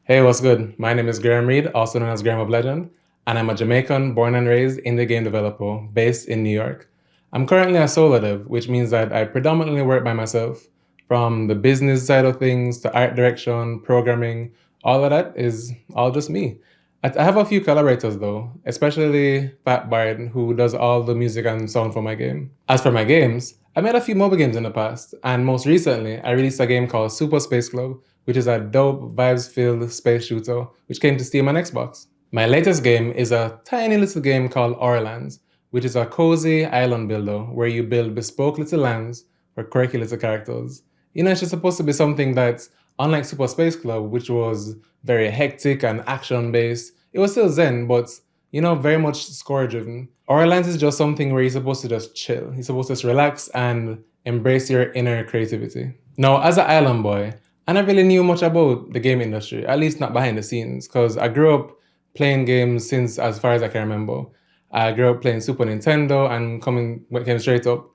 Hey, what's good? My name is Graham Reed, also known as Graham of Legend, and I'm a Jamaican born and raised indie game developer based in New York. I'm currently a solo dev, which means that I predominantly work by myself. From the business side of things to art direction, programming, all of that is all just me. I have a few collaborators though, especially Fat Bard, who does all the music and sound for my game. As for my games, I made a few mobile games in the past, and most recently, I released a game called Super Space Club, which is a dope, vibes-filled space shooter, which came to Steam and Xbox. My latest game is a tiny little game called Ourlands, which is a cozy island builder where you build bespoke little lands for quirky little characters. It's just supposed to be something that's unlike Super Space Club, which was very hectic and action-based. It was still zen, but very much score-driven. Ourlands is just something where you're supposed to just chill. You're supposed to just relax and embrace your inner creativity. Now, as an island boy, I never really knew much about the game industry, at least not behind the scenes, because I grew up playing games since as far as I can remember. I grew up playing Super Nintendo and came straight up.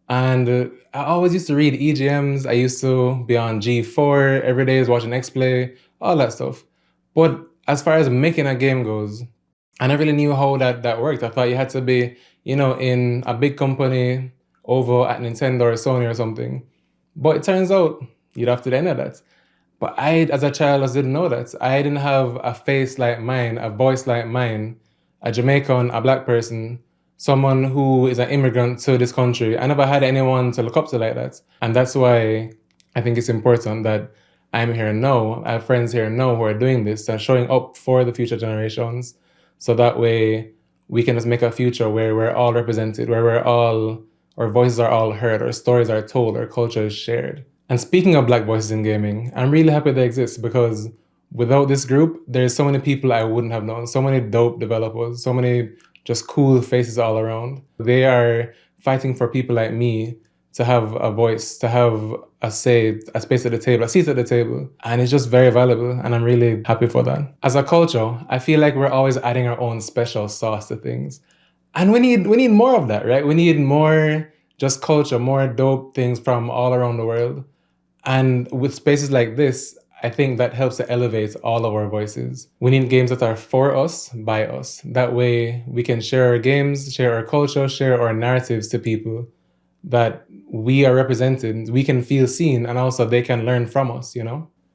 And I always used to read EGMs. I used to be on G4 every day, watching X-Play, all that stuff. But as far as making a game goes, I never really knew how that worked. I thought you had to be, in a big company over at Nintendo or Sony or something. But it turns out you'd have to do any of that. But I, as a child, just didn't know that. I didn't have a face like mine, a voice like mine, a Jamaican, a black person, someone who is an immigrant to this country. I never had anyone to look up to like that. And that's why I think it's important that I'm here now. I have friends here now who are doing this and showing up for the future generations. So that way we can just make a future where we're all represented, where our voices are all heard, our stories are told, our culture is shared. And speaking of Black voices in gaming, I'm really happy they exist because without this group, there's so many people I wouldn't have known, so many dope developers, so many just cool faces all around. They are fighting for people like me to have a voice, to have a say, a space at the table, a seat at the table. And it's just very valuable, and I'm really happy for that. As a culture, I feel like we're always adding our own special sauce to things. And we need more of that, right? We need more just culture, more dope things from all around the world. And with spaces like this, I think that helps to elevate all of our voices. We need games that are for us, by us. That way we can share our games, share our culture, share our narratives to people that we are represented, we can feel seen, and also they can learn from us,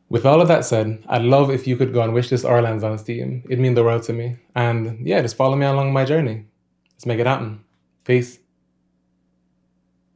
With all of that said, I'd love if you could go and wish this Ourlands on Steam. It'd mean the world to me. And yeah, just follow me along my journey. Let's make it happen. Peace.